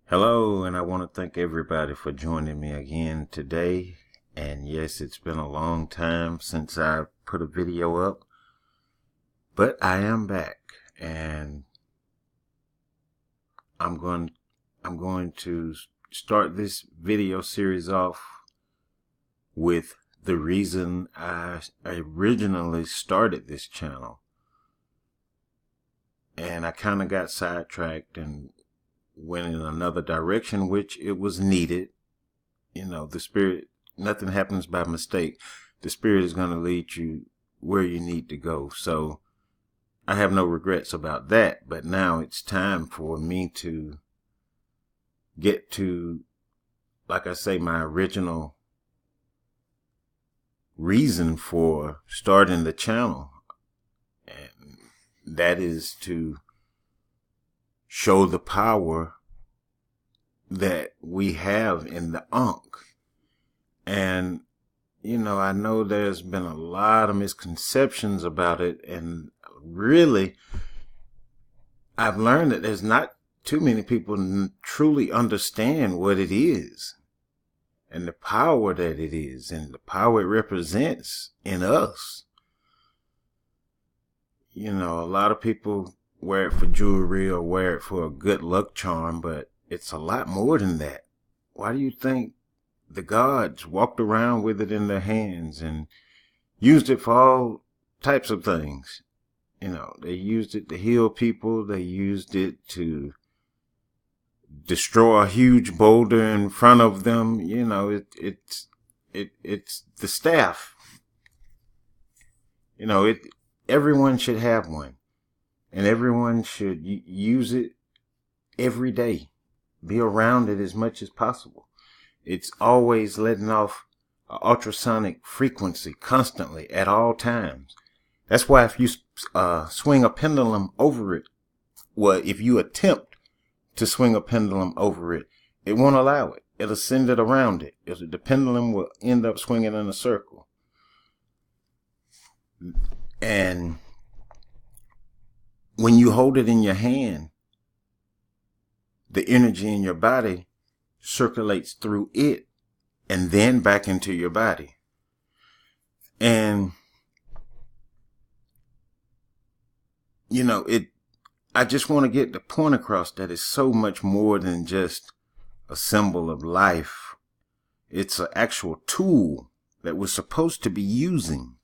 Hello, and I want to thank everybody for joining me again today. And yes, it's been a long time since I put a video up, but I am back, and I'm going to start this video series off with the reason I originally started this channel. And I kind of got sidetracked and went in another direction, which it was needed. You know, the Spirit, nothing happens by mistake. The Spirit is going to lead you where you need to go. So I have no regrets about that. But now it's time for me to get to, like I say, my original reason for starting the channel. And that is to show the power that we have in the Ankh. And, you know, I know there's been a lot of misconceptions about it. And really, I've learned that there's not too many people truly understand what it is and the power that it is and the power it represents in us. You know, a lot of people wear it for jewelry or wear it for a good luck charm, but it's a lot more than that. Why do you think the gods walked around with it in their hands and used it for all types of things? You know, they used it to heal people. They used it to destroy a huge boulder in front of them. You know, it's the staff. You know, everyone should have one. And everyone should use it every day. Be around it as much as possible. It's always letting off an ultrasonic frequency constantly at all times. That's why if you swing a pendulum over it, well, if you attempt to swing a pendulum over it, it won't allow it. It'll send it around it. The pendulum will end up swinging in a circle. And when you hold it in your hand, the energy in your body circulates through it and then back into your body. And, you know, I just want to get the point across that it's so much more than just a symbol of life. It's an actual tool that we're supposed to be using.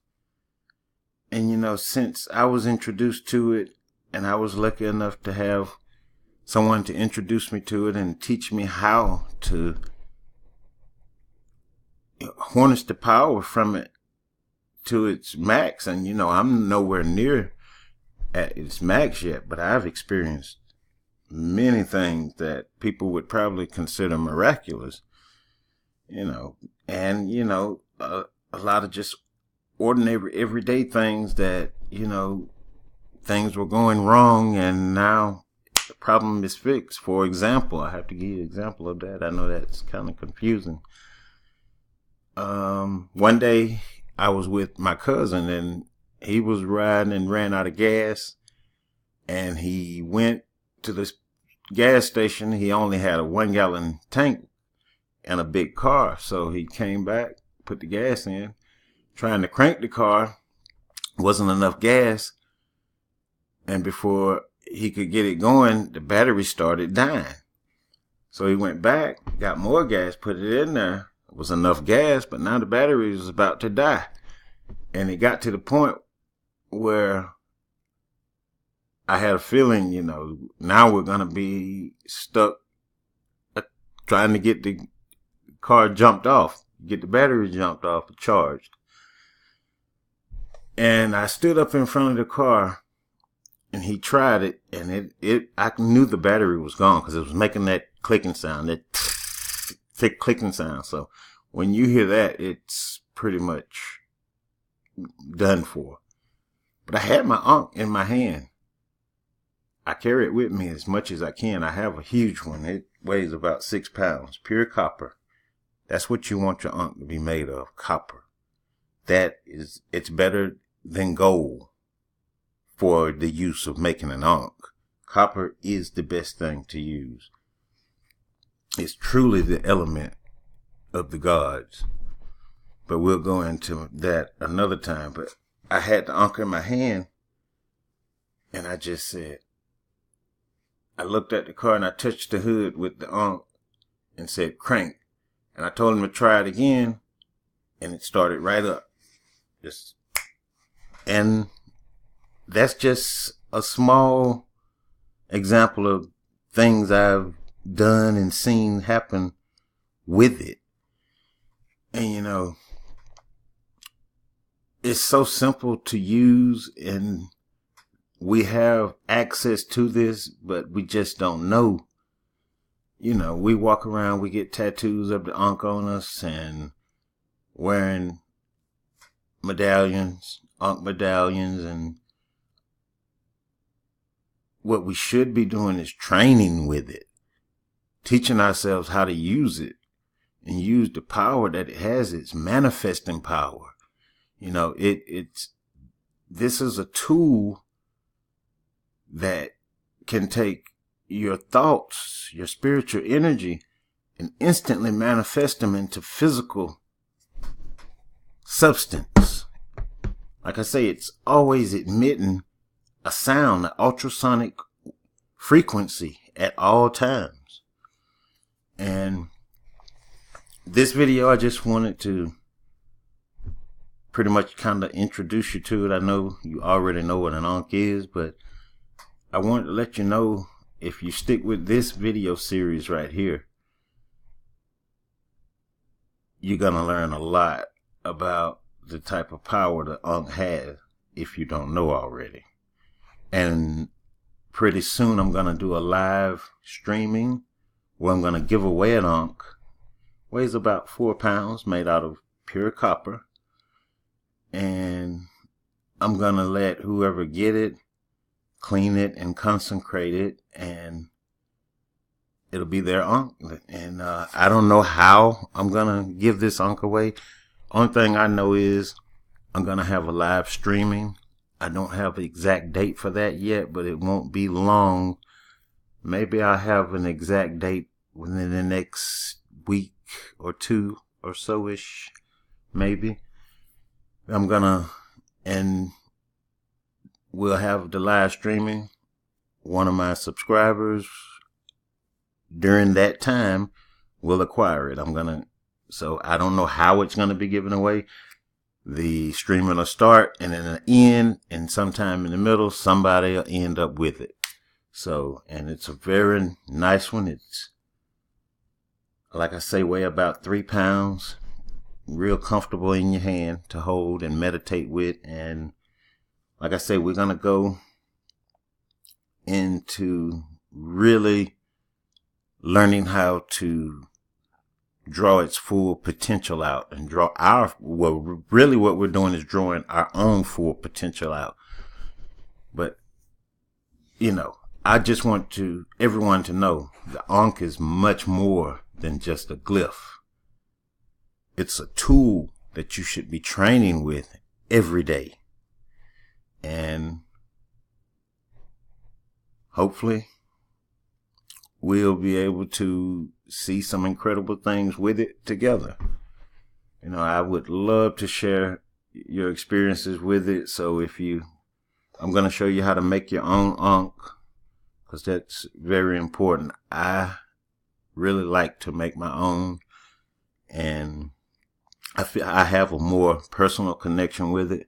And, you know, since I was introduced to it, and I was lucky enough to have someone to introduce me to it and teach me how to harness the power from it to its max. And, you know, I'm nowhere near at its max yet, but I've experienced many things that people would probably consider miraculous, you know, and, you know, a lot of just ordinary, everyday things that, you know, things were going wrong, and now the problem is fixed. For example, I have to give you an example of that. I know that's kind of confusing. One day I was with my cousin, and he was riding and ran out of gas, and he went to this gas station. He only had a 1-gallon tank and a big car, so he came back, put the gas in, trying to crank the car. Wasn't enough gas. And before he could get it going, the battery started dying. So he went back, got more gas, put it in there. It was enough gas, but now the battery was about to die. And it got to the point where I had a feeling, you know, now we're going to be stuck trying to get the car jumped off, get the battery jumped off and charged. And I stood up in front of the car, and he tried it, and I knew the battery was gone because it was making that clicking sound, that thick clicking sound. So when you hear that, it's pretty much done for. But I had my Ankh in my hand. I carry it with me as much as I can. I have a huge one. It weighs about 6 pounds, pure copper. That's what you want your Ankh to be made of, copper. It's better than gold for the use of making an Ankh. Copper is the best thing to use. is truly the element of the gods. But we'll go into that another time. But I had the Ankh in my hand, and I just said, I looked at the car and I touched the hood with the Ankh and said, crank. And I told him to try it again, and it started right up. And that's just a small example of things I've done and seen happen with it. And it's so simple to use, and we have access to this, but we just don't know. We walk around, we get tattoos of the Ankh on us and wearing medallions, Ankh medallions, and what we should be doing is training with it, teaching ourselves how to use it and use the power that it has, its manifesting power. This is a tool that can take your thoughts, your spiritual energy, and instantly manifest them into physical substance. Like I say, it's always emitting a sound, an ultrasonic frequency at all times. And this video, I just wanted to pretty much kind of introduce you to it. I know you already know what an Ankh is, but I wanted to let you know, if you stick with this video series right here, you're going to learn a lot about the type of power the Ankh has, if you don't know already. And pretty soon I'm going to do a live streaming where I'm going to give away an Ankh. Weighs about 4 pounds, made out of pure copper. And I'm going to let whoever get it clean it and consecrate it, and it'll be their Ankh. And I don't know how I'm going to give this Ankh away. Only thing I know is I'm going to have a live streaming. I don't have an exact date for that yet, but it won't be long. Maybe I'll have an exact date within the next week or two or so-ish, maybe. And we'll have the live streaming. One of my subscribers during that time will acquire it. So I don't know how it's going to be given away. The streaming will start, and in the end, and sometime in the middle, somebody will end up with it. And it's a very nice one. It's, like I say, weigh about 3 pounds. Real comfortable in your hand to hold and meditate with. And like I say, we're going to go into really learning how to draw its full potential out and draw really what we're doing is drawing our own full potential out. But, I just want everyone to know the Ankh is much more than just a glyph. It's a tool that you should be training with every day. And hopefully we'll be able to see some incredible things with it together. I would love to share your experiences with it. So I'm going to show you how to make your own Ankh, because that's very important. I really like to make my own, and I feel I have a more personal connection with it.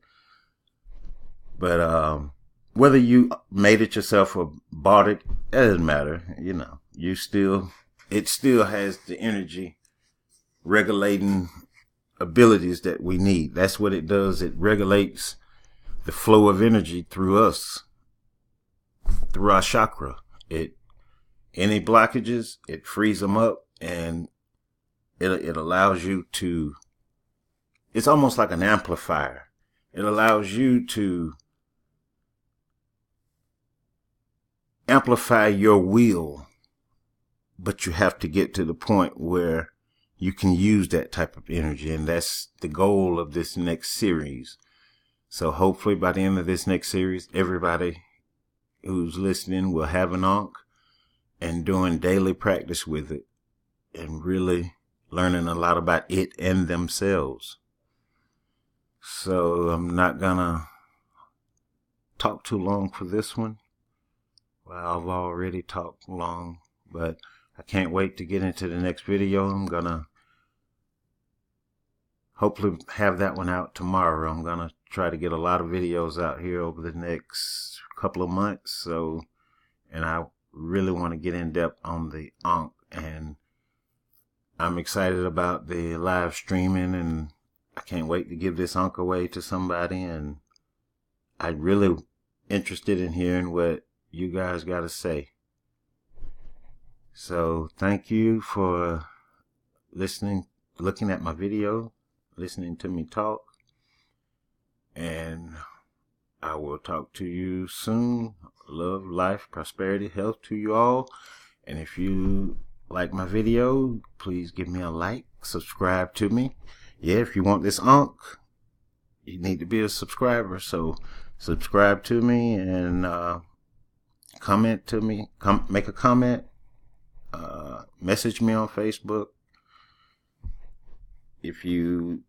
But whether you made it yourself or bought it, it doesn't matter. It still has the energy regulating abilities that we need. That's what it does. It regulates the flow of energy through us, through our chakra. Any blockages, it frees them up, and it allows you to, it's almost like an amplifier. It allows you to amplify your will, but you have to get to the point where you can use that type of energy, and that's the goal of this next series. So hopefully by the end of this next series, everybody who's listening will have an Ankh and doing daily practice with it. and really learning a lot about it and themselves. So I'm not gonna talk too long for this one. Well, I've already talked long, but I can't wait to get into the next video. I'm gonna hopefully have that one out tomorrow. I'm gonna try to get a lot of videos out here over the next couple of months. And I really want to get in depth on the Ankh, and I'm excited about the live streaming, and I can't wait to give this Ankh away to somebody. And I'm really interested in hearing what you guys got to say. So thank you for listening, looking at my video, listening to me talk, and I will talk to you soon. Love, life, prosperity, health to you all. And if you like my video, please give me a like, subscribe to me. Yeah, if you want this Ankh, you need to be a subscriber. So subscribe to me and comment to me. Make a comment. Message me on Facebook. If you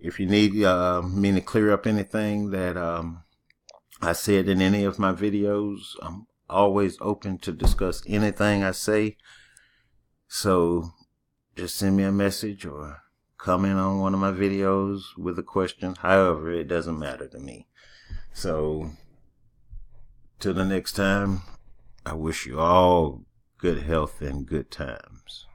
need me to clear up anything that I said in any of my videos, I'm always open to discuss anything I say. So just send me a message or comment on one of my videos with a question. However, it doesn't matter to me. So till the next time, I wish you all good health and good times.